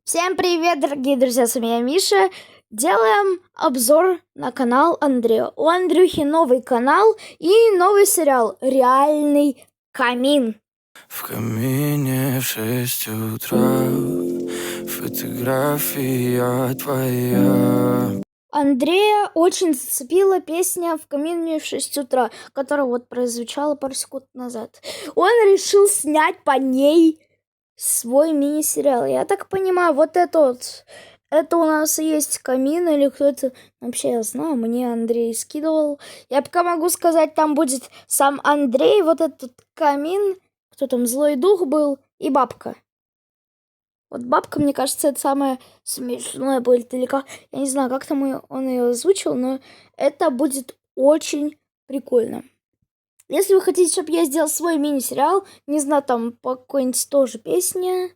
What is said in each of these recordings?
Всем привет, дорогие друзья, с вами я, Миша. Делаем обзор на канал Андрея. У Андрюхи новый канал и новый сериал «Реальный камин». В камине в 6 утра фотография твоя. Андрея очень зацепила песня «В камине в 6 утра», которая вот прозвучала пару секунд назад. Он решил снять по ней свой мини-сериал. Я так понимаю, вот это у нас и есть камин или кто-то... Вообще, я знаю, мне Андрей скидывал. Я пока могу сказать, там будет сам Андрей, вот этот камин, кто там, злой дух был, и бабка. Вот бабка, мне кажется, это самое смешное будет, или как... Я не знаю, как там он ее озвучил, но это будет очень прикольно. Если вы хотите, чтобы я сделал свой мини-сериал, не знаю, там по какой-нибудь тоже песне,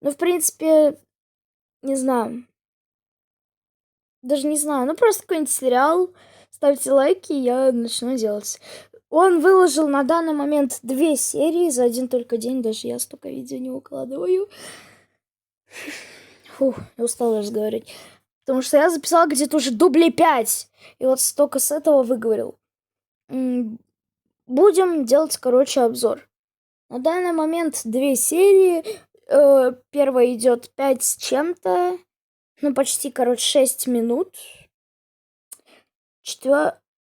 ну, в принципе, не знаю. Даже не знаю, ну, просто какой-нибудь сериал, ставьте лайки, я начну делать. Он выложил на данный момент 2 серии за один только день, даже я столько видео не выкладываю. Фух, я устала разговаривать. Потому что я записала где-то уже дублей 5, и вот столько с этого выговорил. Будем делать, короче, обзор. На данный момент 2 серии. Первая идет 5 с чем-то. Ну, почти, короче, 6 минут.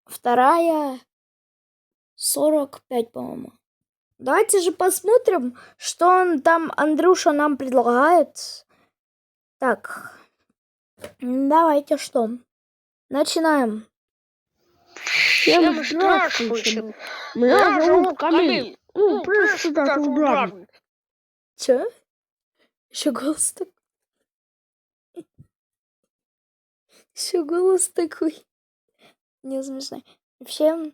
Вторая 45, по-моему. Давайте же посмотрим, что он там, Андрюша, нам предлагает. Так, давайте что? Начинаем. Всем здравствуйте. Меня зовут Камиль. Просто так ударно. Чё? Еще голос такой. Еще голос такой. Не смешно. Вообще,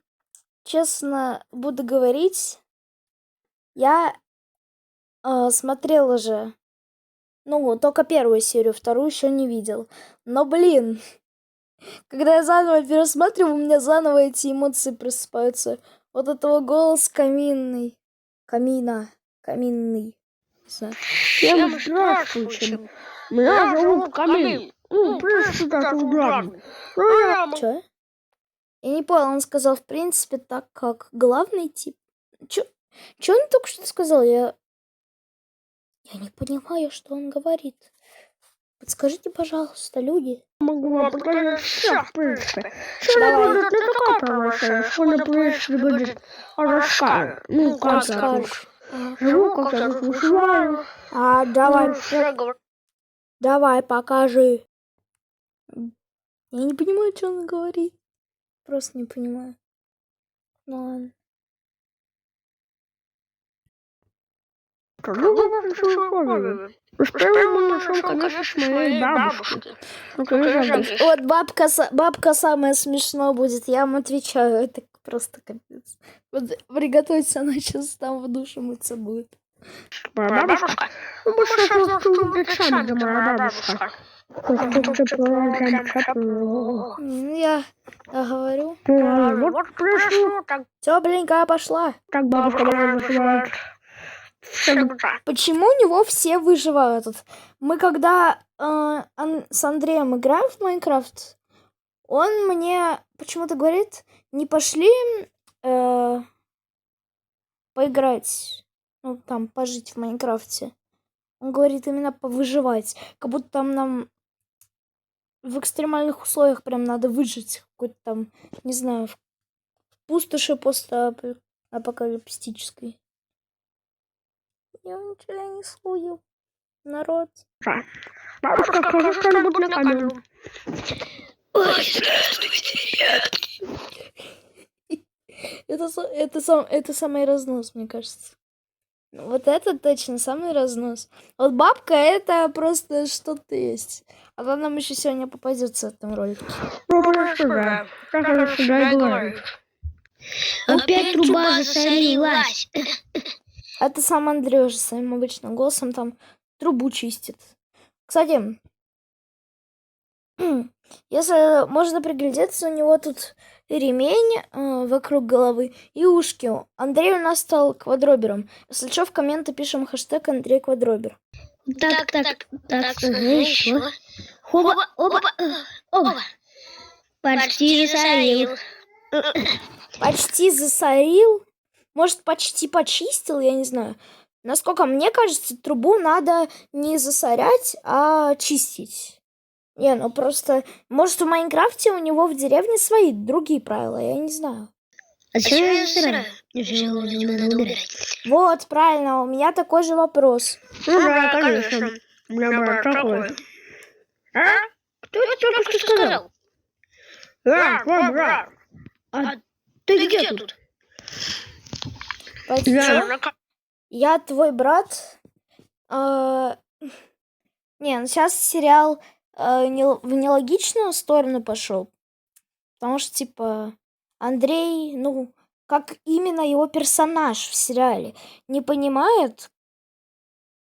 честно буду говорить, я смотрела же, ну, только первую серию, вторую еще не видел. Но, блин, когда я заново пересматриваю, у меня заново эти эмоции просыпаются. Вот этого голос каминный. Каминный. Всем здравствуйте. Меня зовут Камиль. Просто так ударно. Чё? Я не понял, он сказал, в принципе, так как главный тип. Чё он только что сказал? Я не понимаю, что он говорит. Подскажите, пожалуйста, люди. Могу вам показать все, в принципе. Сегодня будет не такая правая, сегодня, в принципе, будет рассказ. Ну, как я живу, как я тут выживаю. Давай, покажи. Я не понимаю, что он говорит. Просто не понимаю. Ну ладно. Когда вы пришли успел мы нашел, конечно, с моей бабушки. Вот бабка самая смешная будет, я вам отвечаю. Это просто капец. Вот приготовиться, она сейчас там в душе мыться будет. Моя бабушка? Ну, мы сейчас тут сами, где моя бабушка. Я говорю. Вот пришло, Тепленькая пошла. как бабушка моя называет. Почему у него все выживают? Мы когда с Андреем играем в Майнкрафт, он мне почему-то говорит, не пошли поиграть, ну там пожить в Майнкрафте. Он говорит именно повыживать, как будто там нам в экстремальных условиях прям надо выжить, какой-то там, не знаю, в пустоши постапокалиптической. Я ничего не слую. Народ. Бабушка, скажи что-нибудь на камеру. Ой, здравствуйте, ребятки. Это самый разнос, мне кажется. Вот это точно самый разнос. Вот бабка это просто что-то есть. Она нам еще сегодня попадется в этом ролике. Как она всегда говорит. Опять труба засорилась. Это сам Андрюша своим обычным голосом там трубу чистит. Кстати, если можно приглядеться, у него тут ремень вокруг головы и ушки. Андрей у нас стал квадробером. Если что, в комменты пишем хэштег Андрей Квадробер. Так, еще. Оба, оба. Почти засорил. Почти засорил. Может, почти почистил, я не знаю. Насколько мне кажется, трубу надо не засорять, а чистить. Не, ну просто... Может, в Майнкрафте у него в деревне свои другие правила, я не знаю. А зачем я засоряю? Если его надо убирать. Вот, правильно, у меня такой же вопрос. Ну да, конечно. У меня брат такой. А? Кто это только что сказал? Я, твой брат. А ты где тут? Я твой брат. Не, ну сейчас сериал в нелогичную сторону пошел. Потому что, типа, Андрей, ну, как именно его персонаж в сериале, не понимает,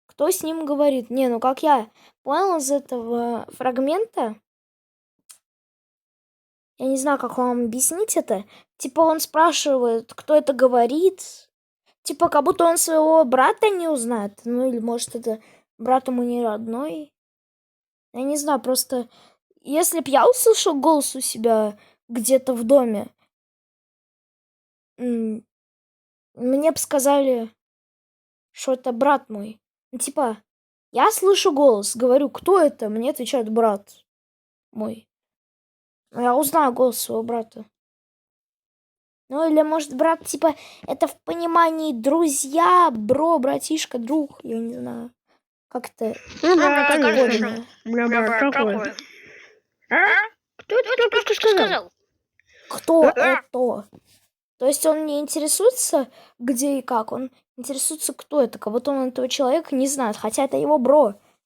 кто с ним говорит. Не, ну, как я понял из этого фрагмента, я не знаю, как вам объяснить это. Типа, он спрашивает, кто это говорит. Типа, как будто он своего брата не узнает. Ну, или, может, это брат ему не родной. Я не знаю, просто... Если б я услышал голос у себя где-то в доме, мне бы сказали, что это брат мой. Ну, типа, я слышу голос, говорю, кто это? Мне отвечает брат мой. Я узнаю голос своего брата. Ну, или, может, брат, типа, это в понимании друзья, братишка, друг, я не знаю. Как-то... Ну да, конечно. прикольно. У меня брат такой. А? Кто это только что сказал? Кто это? То есть он не интересуется, где и как, он интересуется, кто это. Как будто он этого человека не знает, хотя это его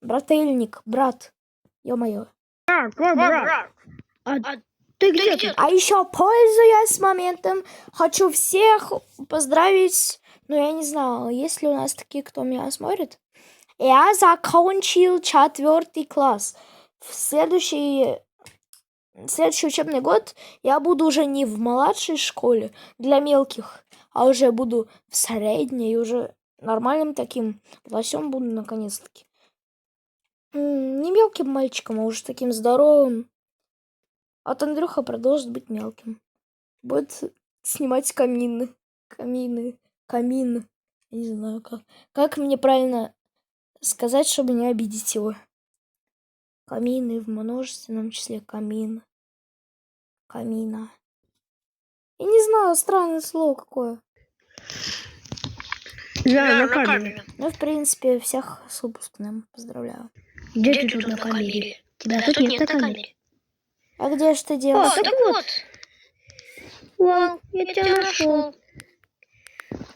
брательник, брат. Ё-моё. А, твой брат. А ты где тут? А еще, пользуясь моментом, хочу всех поздравить. Ну, я не знаю, есть ли у нас такие, кто меня смотрит. Я закончил 4 класс. В следующий учебный год я буду уже не в младшей школе для мелких, а уже буду в средней, и уже нормальным таким лосем буду наконец-таки. Не мелким мальчиком, а уже таким здоровым. А вот Андрюха продолжит быть мелким. Будет снимать камин. Я не знаю, как мне правильно сказать, чтобы не обидеть его. Камины в множественном числе. Камина. Я не знаю, странное слово какое. Да, на камере. Ну, в принципе, всех с выпускным поздравляю. Где ты тут на камере? Тебя тут нет на камере. А где же ты делаешь? Так вот. Вон, я тебя нашел.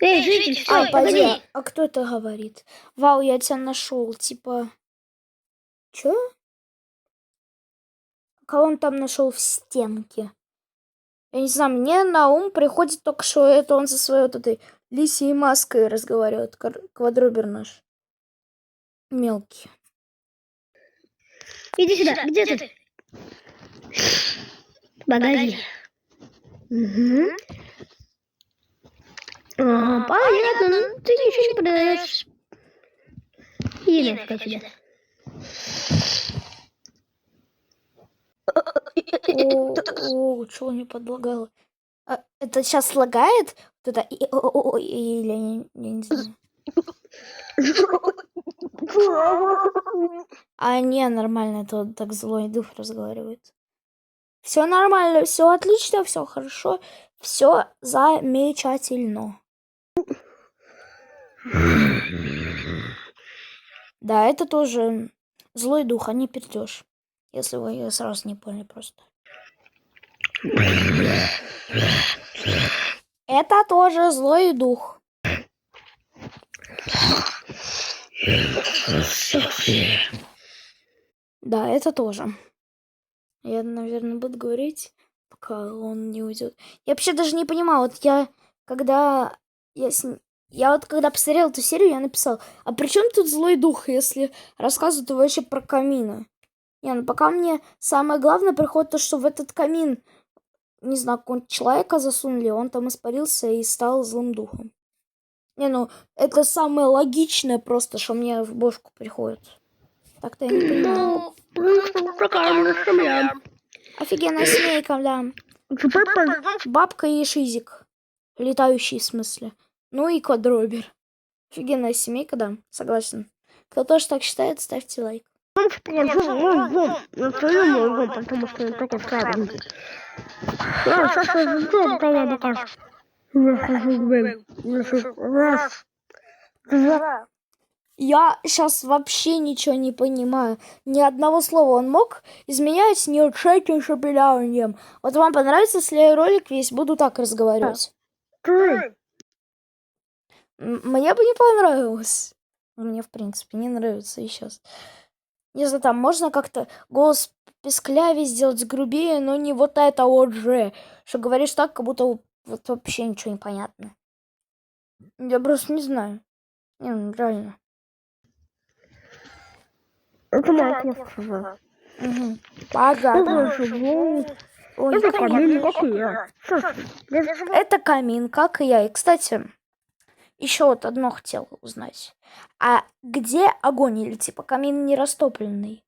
Эй, житель, стой, Ай, погоди, погоди. а кто это говорит? Вау, я тебя нашел, типа... Чё? Кого он там нашел в стенке? Я не знаю, мне на ум приходит только, что это он со своей вот этой лисьей маской разговаривает. Квадробер наш. Мелкий. Иди сюда, где ты? Погоди. Угу. Ага, понятно, ну ты ничего не продаешь. Иди нафиг отсюда. О, чего не подлагало? А, это сейчас лагает? Вот это или я не знаю. А не, нормально, это вот так злой дух разговаривает. Все нормально, все отлично, все хорошо, все замечательно. Да, это тоже злой дух, а не пердеж. Если вы сразу не поняли просто. Это тоже злой дух. Да, это тоже. Я, наверное, буду говорить, пока он не уйдет. Я вообще даже не понимаю, вот когда посмотрел эту серию, я написал, а при чем тут злой дух, если рассказывают вообще про камины? Не, ну пока мне самое главное приходит то, что в этот камин, не знаю, какого-нибудь человека засунули, он там испарился и стал злым духом. Не, ну, это самое логичное просто, что мне в бошку приходит. Так-то я не понимаю. Ну, В принципе, такая у нас семья. Офигенная семейка, да. Теперь пойдем. Бабка и Шизик. Летающий в смысле. Ну и квадробер. Офигенная семейка, да, согласен. Кто тоже так считает, ставьте лайк. Покажу вон. Я стою вон, потому что я только старенький. Сейчас я сделаю, когда покажу. Я хожу в дверь. Раз, два. Я сейчас вообще ничего не понимаю. Ни одного слова. Он мог изменять неучетным шепеляванием. Вот вам понравится, если я ролик весь буду так разговаривать? Три. Мне бы не понравилось. Мне, в принципе, не нравится и сейчас. Не знаю, там можно как-то голос песклявее сделать, грубее, но не вот это вот же. Что говоришь так, как будто вот вообще ничего не понятно. Я просто не знаю. Не, ну, реально. Это моя квартира. Угу. Понятно. Я живу. Ой, Это конечно. камин, как и я. Я живу. Это камин, как и я. И, кстати, еще вот одно хотел узнать. А где огонь? Или типа камин не растопленный?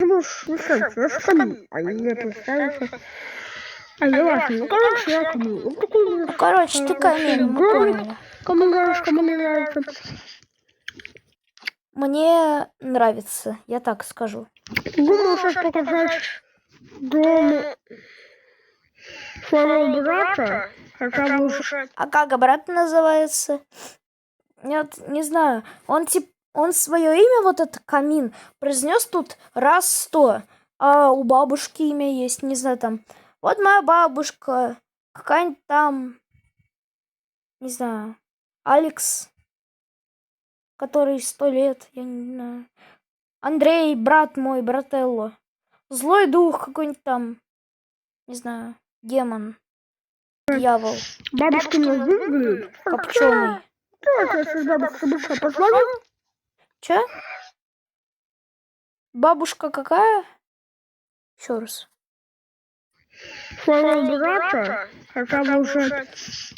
Можешь слушать, я же камин. А я представился. А я важно. Ну, короче, я камин. Вот такой у меня. Ну, короче, ты камин, мы поняли. Кому нравится, кому не нравится. Мне нравится, я так скажу. Думаю, сейчас показать дом своего брата, хотя бы уже... А как брат называется? Нет, не знаю. Он свое имя, вот этот камин, произнес тут раз 100. А у бабушки имя есть, не знаю, там. Вот моя бабушка, какая-нибудь там, не знаю, Алекс, который 100 лет, я не знаю. Андрей, брат мой, брателло. Злой дух какой-нибудь там, не знаю, демон, дьявол, Бабушка не выглядит. копченый. Давайте я сейчас бабушке быстро позвоню. Че? Бабушка какая? Еще раз. Своего брата, хотя бы уже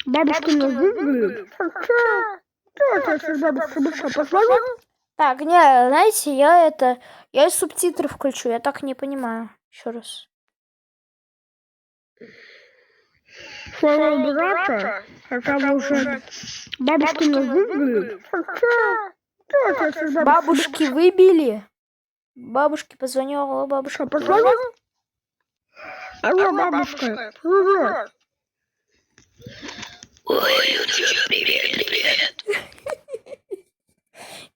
бабушка не выглядит. Давайте я сейчас бабушке быстро позвоню. Так, не, знаете, я и субтитры включу, я так не понимаю. Еще раз. Своего брата, хотя бы уже бабушка не выглядит. Давайте я сейчас Бабушки выбили. Бабушке позвоню, алло, бабушка. позвоню. Алло, бабушка, привет.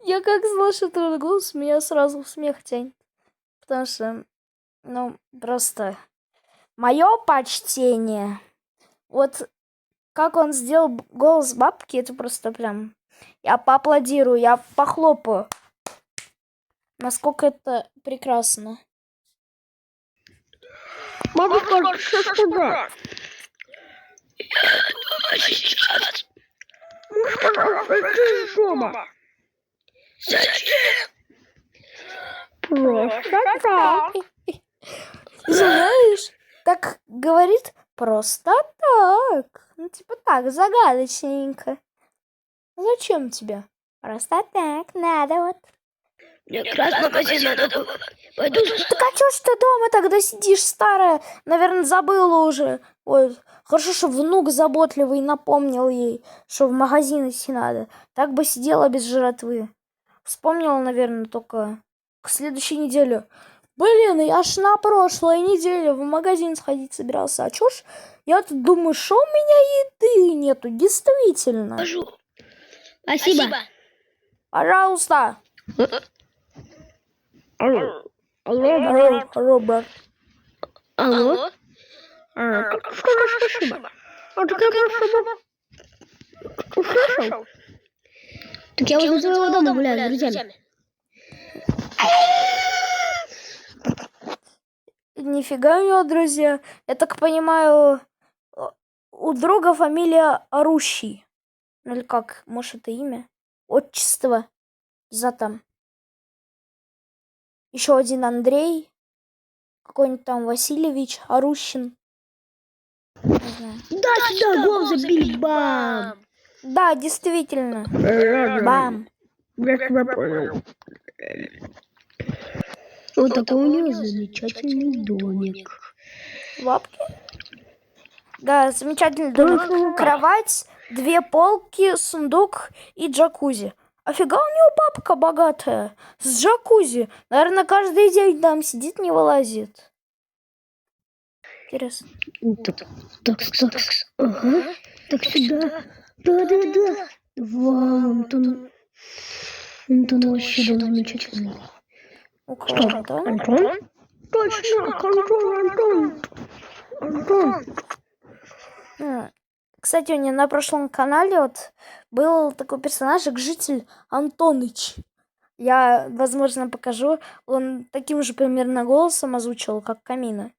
Я как слышу этот голос, меня сразу в смех тянет. Потому что, ну, просто мое почтение. Вот как он сделал голос бабки, это просто прям... Я поаплодирую, я похлопаю. Насколько это прекрасно. Бабушка, ты сейчас куда? Ну, пожалуйста, иди из дома. Просто так. Знаешь, так говорит просто так. Ну, типа так, загадочненько. Зачем тебе? Просто так, надо вот. мне как раз в магазин надо было. Пойду Так а чё ж ты дома тогда сидишь, старая? Наверное, забыла уже. Ой, хорошо, что внук заботливый напомнил ей, что в магазин идти надо. Так бы сидела без жратвы. Вспомнила, наверное, только к следующей неделе. Блин, я ж на прошлой неделе в магазин сходить собирался. А чё ж я тут думаю, что у меня еды нету? Действительно. покажу. Спасибо. Пожалуйста. Алло. Алло, Алло, брат. Алло? как ты скажешь спасибо? А так я просто услышал. Так я возле твоего дома гуляю с друзьями. Нифига у него, друзья. Я так понимаю, у друга фамилия Орущий. Ну или как, может, это имя? Отчество. За там. Еще один Андрей. Какой-нибудь там Васильевич Орущин. Не знаю. Да, сюда гол забили, бам! Да, действительно. Ладно, Бам. я тебя понял. Вот такой у него замечательный домик. Лапки? Да, замечательный домик. Кровать, 2 полки, сундук и джакузи. Офига у него бабка богатая. С джакузи. Наверное, каждый день там сидит, не вылазит. Интересно. Так, ага, так сюда. Да. Вау, Антон вообще дом замечательный. У кого Антон? Антон? Точно, Антон. Кстати, у него на прошлом канале вот был такой персонажик, житель Антоныч. Я, возможно, покажу. Он таким же примерно голосом озвучивал, как Камина.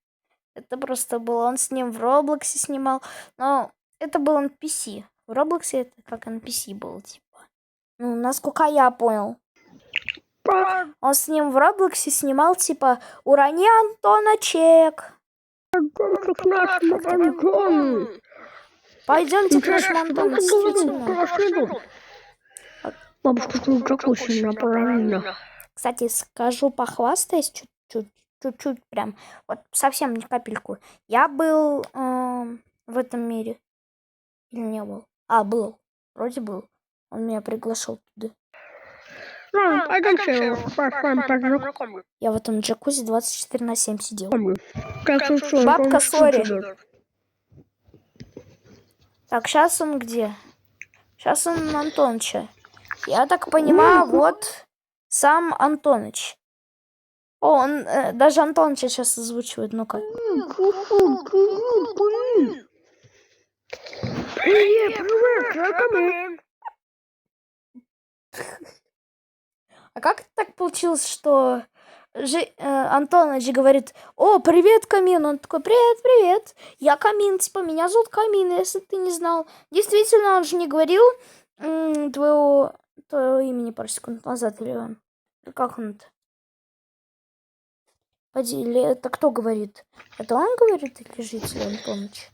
Это просто было. Он с ним в Роблоксе снимал. Но это был NPC. В Роблоксе это как NPC был, типа. Ну, насколько я понял. Он с ним в Роблоксе снимал, типа, «Урони Антона чек». Пойдемте к нашему Антону, действительно. Бабушка, что джакузи направлена. Кстати, скажу, похвастаюсь чуть-чуть прям. Вот совсем не капельку. Я был в этом мире. Или не был? А, был. Вроде был. Он меня приглашал туда. Я в этом джакузи 24/7 сидел. Бабка, сори. Так, сейчас он где? Сейчас он Антоныча. Я так понимаю, вот сам Антоныч. О, он даже Антоныча сейчас озвучивает. Ну-ка. Привет, А как так получилось, что Антоныч говорит: «О, привет, Камин!» Он такой: «Привет. Я Камин, типа, меня зовут Камин, если ты не знал». Действительно, он же не говорил твоего имени пару секунд назад, или он? Как он-то? Поди, или это кто говорит? Это он говорит или житель Антоныч?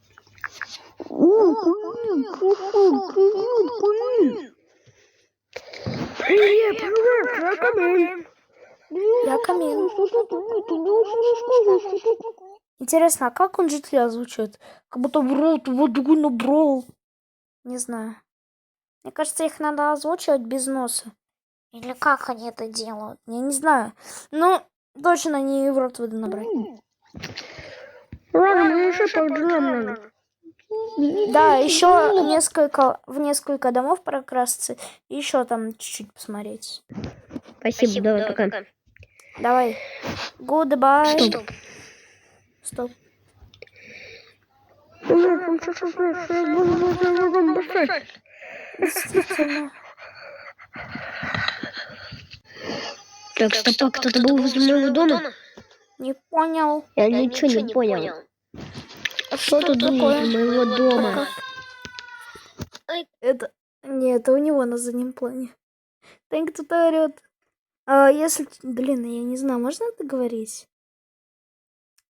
Привет, я Камин. Я Камин. Интересно, а как он жителей озвучивает? Как будто брат, водгуна брал. Не знаю. Мне кажется, их надо озвучивать без носа. Или как они это делают? Я не знаю. Ну, точно не в рот воды набрать. Ладно, мне еще по делам надо. Да, еще в несколько домов прокрасться. И еще там чуть-чуть посмотреть. Спасибо, давай, пока. Давай. Goodbye. Стоп. Действительно. Так, стоп, кто-то был возле моего дома? Не понял. Я ничего не понял. Что тут было возле моего дома? Это... Нет, это у него на заднем плане. Там кто-то орет. А если... Блин, я не знаю, можно это говорить?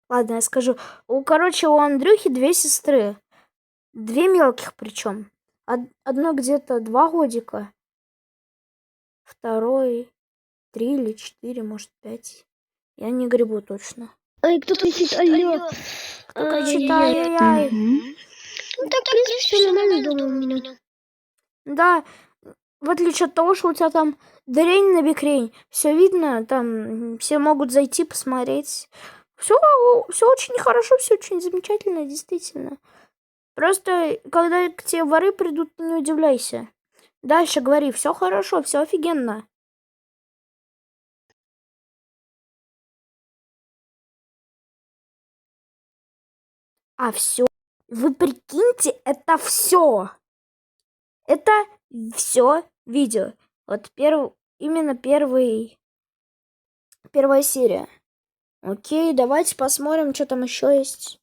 Ладно, я скажу. Короче, у Андрюхи 2 сестры. 2 мелких причем. Одно где-то 2 годика. Второй 3 или 4, может 5. Я не гребу точно. Ай, кто кричит, алло? Кто кричит, ай-яй-яй. Ну так, в принципе, все нормально дома у меня. Да, в отличие от того, что у тебя там дрень на бикрень. Все видно, там все могут зайти, посмотреть. Все очень хорошо, все очень замечательно, действительно. Просто, когда к тебе воры придут, ты не удивляйся. Дальше говори, все хорошо, все офигенно. А все, вы прикиньте, это все. Это все видео. Вот именно первая серия. Окей, давайте посмотрим, что там еще есть.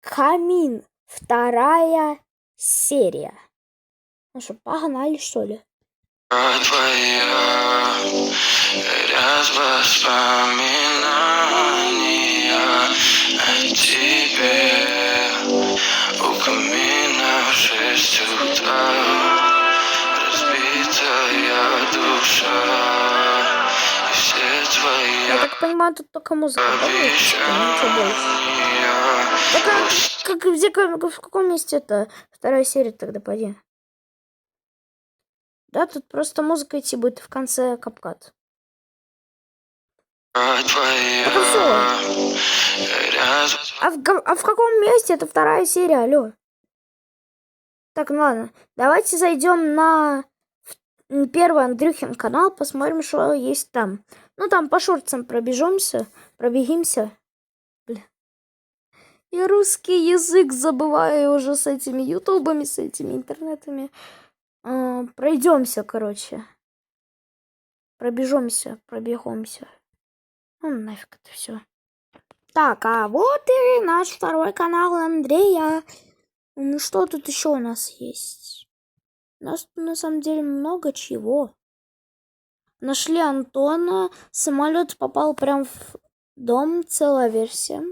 Камин. 2 серия. Ну что, погнали, что ли? Твоя ряд воспоминаний о тебе у камина в 6 утра, разбитая душа, и все твои Я так понимаю, тут только музыка, да, будет? Ничего больше. Так, в каком месте это вторая серия тогда, поди? Да, тут просто музыка идти будет в конце капкат. Это всё. А в каком месте это вторая серия, алло? Так, ну ладно, давайте зайдем на первый Андрюхин канал, посмотрим, что есть там. Ну, там по шортцам пробежимся. Бля. Я русский язык забываю уже с этими ютубами, с этими интернетами. Пройдемся, короче. Пробежимся. Ну, нафиг это все. Так, а вот и наш второй канал Андрея. Ну, что тут еще у нас есть? У нас тут, на самом деле, много чего. Нашли Антона. Самолет попал прям в дом. Целая версия.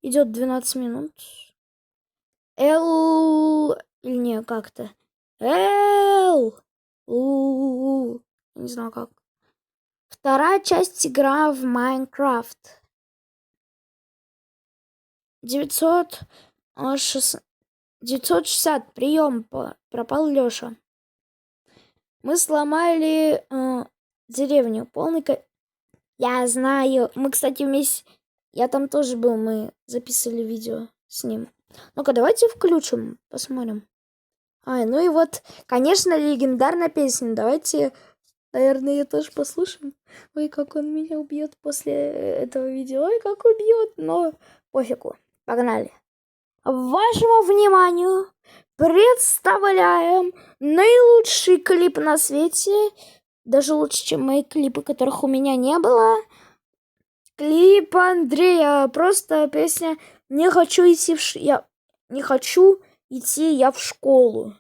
Идет 12 минут. Или не, как-то. Не знаю как. Вторая часть игра в Майнкрафт. 960. Прием. Пропал Лёша. Мы сломали деревню. Я знаю. Мы, кстати, вместе... Я там тоже был. Мы записывали видео с ним. Ну-ка, давайте включим. Посмотрим. Ну и вот, конечно, легендарная песня. Давайте, наверное, ее тоже послушаем. Ой, как он меня убьет после этого видео. Ой, как убьет. Но пофигу. Погнали. Вашему вниманию представляем наилучший клип на свете. Даже лучше, чем мои клипы, которых у меня не было. Клип Андрея. Просто песня «Не хочу идти я в школу».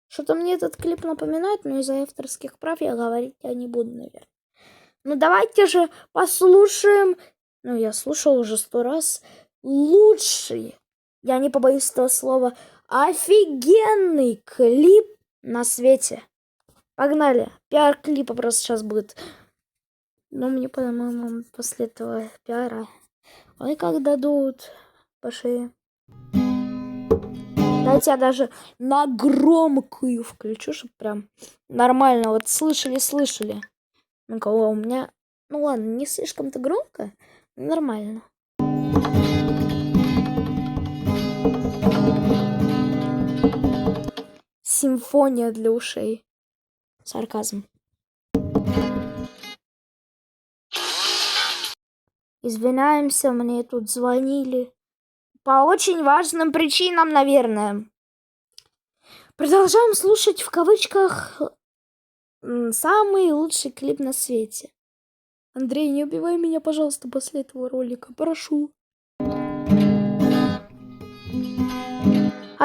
Что-то мне этот клип напоминает, но из-за авторских прав я говорить не буду, наверное. Ну давайте же послушаем. Ну, я слушал уже 100 раз. Лучший, я не побоюсь этого слова, офигенный клип на свете. Погнали. Пиар клипа просто сейчас будет. Но мне, по-моему, после этого пиара. Ой, как дадут по шее. Давайте я даже на громкую включу, чтобы прям нормально. Вот слышали. Ну-ка, у меня... Ну ладно, не слишком-то громко. Нормально. Симфония для ушей. Сарказм. Извиняемся, мне тут звонили. По очень важным причинам, наверное. Продолжаем слушать в кавычках самый лучший клип на свете. Андрей, не убивай меня, пожалуйста, после этого ролика. Прошу.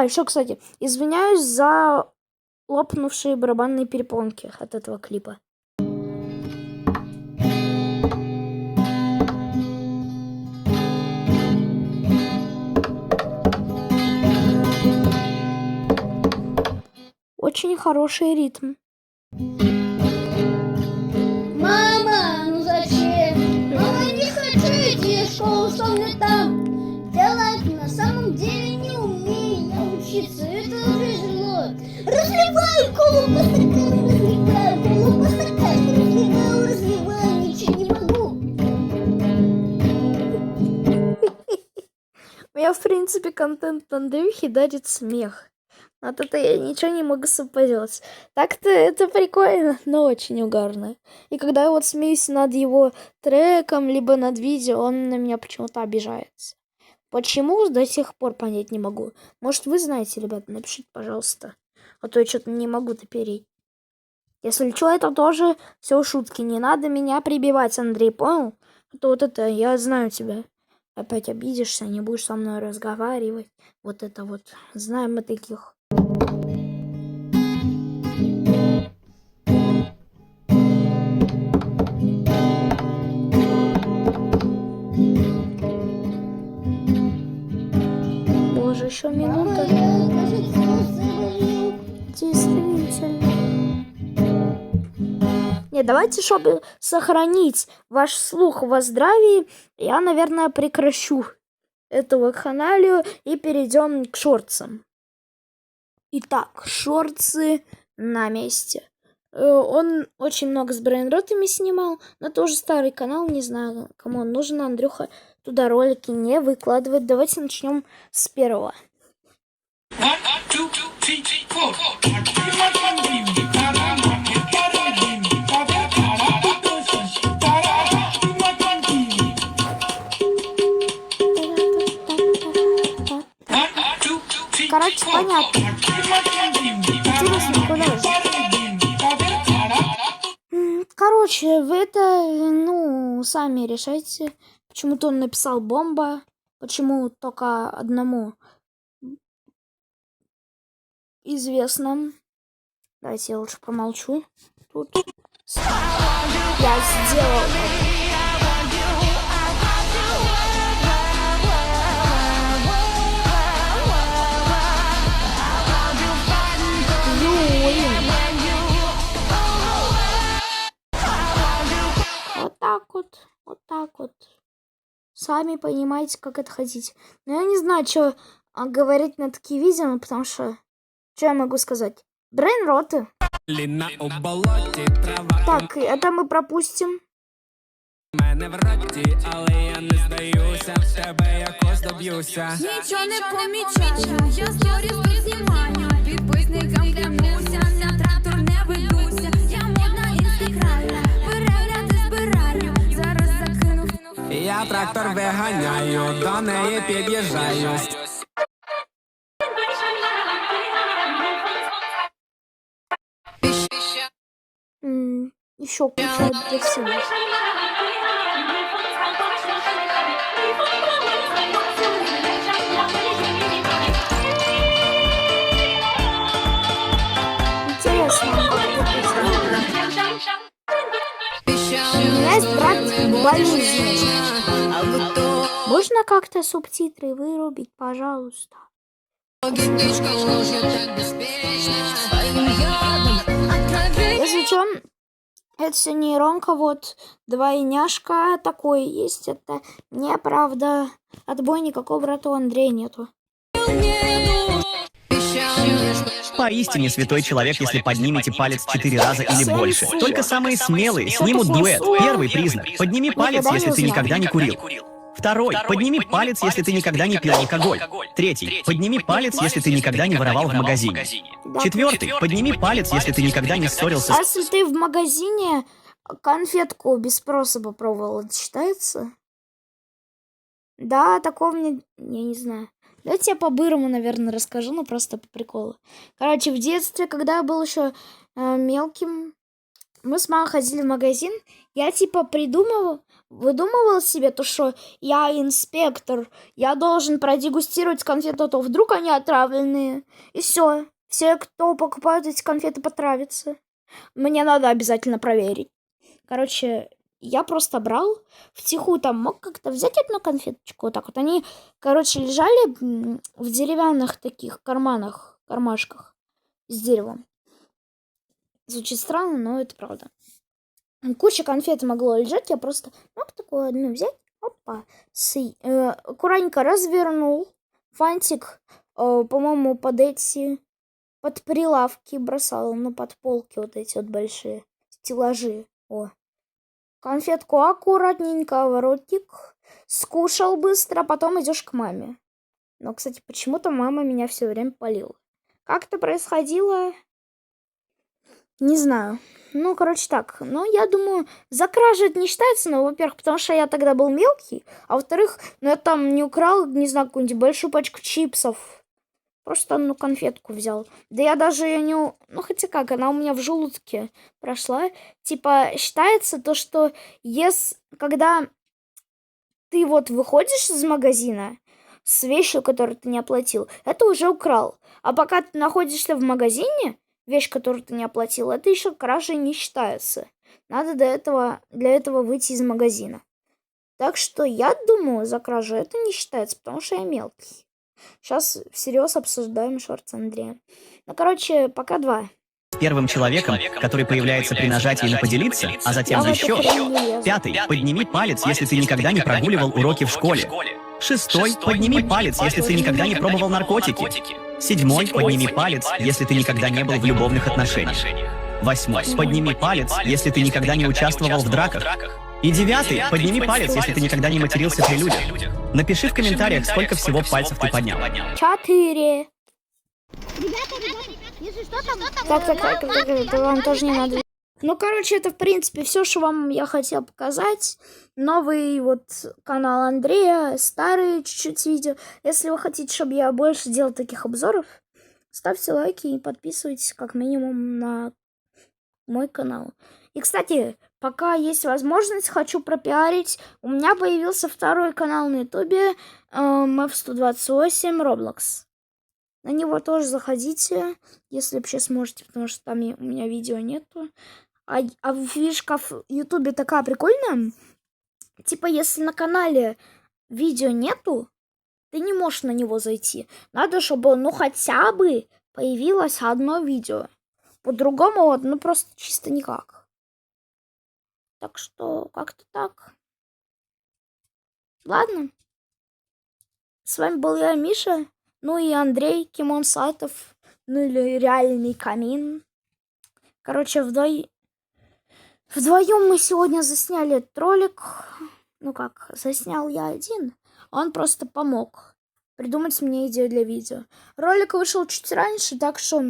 Еще, кстати, извиняюсь за лопнувшие барабанные перепонки от этого клипа. Очень хороший ритм. Мама, ну зачем? Мама, не хочу идти в школу, что мне там делать? На самом деле не умею я учиться, это тяжело. Разливаю колу по стакану, разливаю, ничего не могу. Мне, в принципе, контент Андрюхи дарит смех. От этого я ничего не могу поделать. Так-то это прикольно, но очень угарно. И когда я вот смеюсь над его треком, либо над видео, он на меня почему-то обижается. Почему, до сих пор понять не могу. Может, вы знаете, ребята, напишите, пожалуйста. А то я что-то не могу допереть. Если что, это тоже все шутки. Не надо меня прибивать, Андрей, понял? А то вот это, я знаю тебя. Опять обидишься, не будешь со мной разговаривать. Вот это вот. Знаем мы таких. Боже, еще минута. Давайте, чтобы сохранить ваш слух во здравии, я, наверное, прекращу эту каналию и перейдем к шортсам. Итак, шортсы на месте. Он очень много с брейнротами снимал, но это уже старый канал, не знаю, кому он нужен. Андрюха туда ролики не выкладывает. Давайте начнем с первого. Короче, понятно. Интересно, куда же? Короче, вы это, сами решайте. Почему-то он написал бомба. Почему только одному известно. Давайте я лучше промолчу. Тут я сделал. Вот так вот. Сами понимаете, как это хотите. Но я не знаю, что говорить на такие видео, потому что... Что я могу сказать? Брейнроты. Так, это мы пропустим. Нічого не помічаю, я сторіс тут знімаю. Підписникам клянуся, на трактор не ведуся. Я модна інстагральна, перегляди збираю. Зараз закину. Я трактор виганяю, до неї під'їжджаю. Еще включают для всего. У меня есть брат болезнь. Можно как-то субтитры вырубить, пожалуйста? Если что, это все нейронка, вот двойняшка такой есть, это неправда. Отбой, никакого брата у Андрея нету. Поистине святой человек, если поднимете палец 4 раза или больше. Только самые смелые снимут дуэт. Первый признак. Подними палец, если ты никогда не курил. Второй. Подними палец, если ты никогда не пил алкоголь. Третий. Подними палец, если ты никогда не воровал в магазине. Четвертый. Подними палец, если ты никогда не ссорился А если ты в магазине конфетку без спроса попробовал, это считается? Да, такого мне... Я не знаю. Давайте я по-бырому, наверное, расскажу, но просто по приколу. Короче, в детстве, когда я был еще мелким, мы с мамой ходили в магазин. Я типа выдумывал себе то, что я инспектор, я должен продегустировать конфеты, а то вдруг они отравленные. И все. Все, кто покупают эти конфеты, потравятся. Мне надо обязательно проверить. Короче, я просто брал втихую, там мог как-то взять одну конфеточку, вот так вот. Они, короче, лежали в деревянных таких кармашках с деревом. Звучит странно, но это правда. Куча конфет могло лежать, я просто мог такую одну взять, опа, аккуратненько развернул, фантик, по-моему, под прилавки бросал, ну, под полки вот эти вот большие стеллажи, конфетку аккуратненько в ротик, скушал быстро, потом идешь к маме. Но, кстати, почему-то мама меня все время палила. Как это происходило? Не знаю. Ну, короче, так. Ну, я думаю, за кражу это не считается, ну, во-первых, потому что я тогда был мелкий, а во-вторых, я там не украл, не знаю, какую-нибудь большую пачку чипсов. Просто одну конфетку взял. Да я даже ее не... Ну, хотя как, она у меня в желудке прошла. Типа, считается то, что когда ты вот выходишь из магазина с вещью, которую ты не оплатил, это уже украл. А пока ты находишься в магазине, вещь, которую ты не оплатил, это еще кражей не считается. Надо для этого выйти из магазина. Так что я думаю, за кражу это не считается, потому что я мелкий. Сейчас всерьез обсуждаем шорты Андрея. Ну, короче, пока 2. первым человеком, который появляется при нажатии на «поделиться», а затем Я в еще. эту хрень не лезу. 5. Подними палец, если ты никогда не прогуливал уроки в школе. 6. Подними палец, если ты никогда не пробовал наркотики. 7. Подними палец, если ты никогда не был в любовных отношениях. 8. Подними палец, если ты никогда не участвовал в драках. И 9. Подними палец, если ты никогда не матерился при людях. Напиши в комментариях, сколько всего пальцев ты поднял. 4. Если что там... Так, это вам тоже не надо. Ну, короче, это, в принципе, все, что вам я хотел показать. Новый вот канал Андрея, старые чуть-чуть видео. Если вы хотите, чтобы я больше делал таких обзоров, ставьте лайки и подписывайтесь как минимум на мой канал. И, кстати, пока есть возможность, хочу пропиарить. У меня появился второй канал на ютубе, F128 Roblox. На него тоже заходите, если вообще сможете, потому что там у меня видео нету. А фишка в ютубе такая прикольная. Типа, если на канале видео нету, ты не можешь на него зайти. Надо, чтобы, ну, хотя бы появилось одно видео. По-другому, вот, ну, просто чисто никак. Так что, как-то так. Ладно. С вами был я, Миша. Ну и Андрей Кимон Сатов. Ну или реальный камин. Короче, вдвоем мы сегодня засняли этот ролик. Ну как, заснял я один. Он просто помог придумать мне идею для видео. Ролик вышел чуть раньше, так что,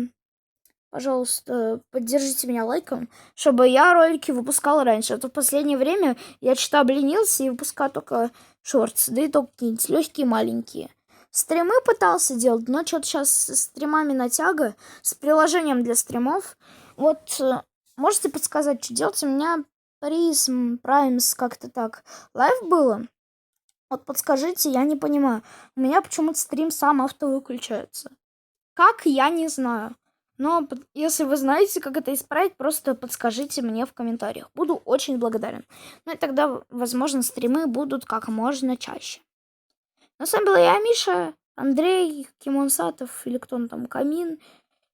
пожалуйста, поддержите меня лайком, чтобы я ролики выпускал раньше. А то в последнее время я что-то обленился и выпускаю только шортс. Да и только какие-нибудь легкие, маленькие. Стримы пытался делать, но что-то сейчас с стримами натяга, с приложением для стримов. Вот, можете подсказать, что делать? У меня Праймс как-то так. Лайв было? Вот подскажите, я не понимаю. У меня почему-то стрим сам автовыключается. Как, я не знаю. Но если вы знаете, как это исправить, просто подскажите мне в комментариях. Буду очень благодарен. Ну и тогда, возможно, стримы будут как можно чаще. На самом деле я, Миша, Андрей, Кимон Сатов, или кто он там, Камин.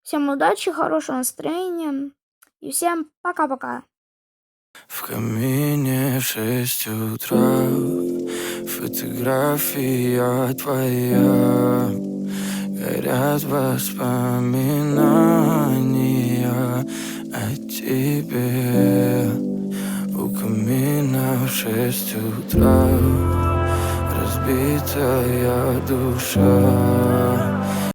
Всем удачи, хорошего настроения. И всем пока-пока. В камине в 6 утра фотография твоя. Горят воспоминания о тебе. У камина в 6 утра разбитая душа.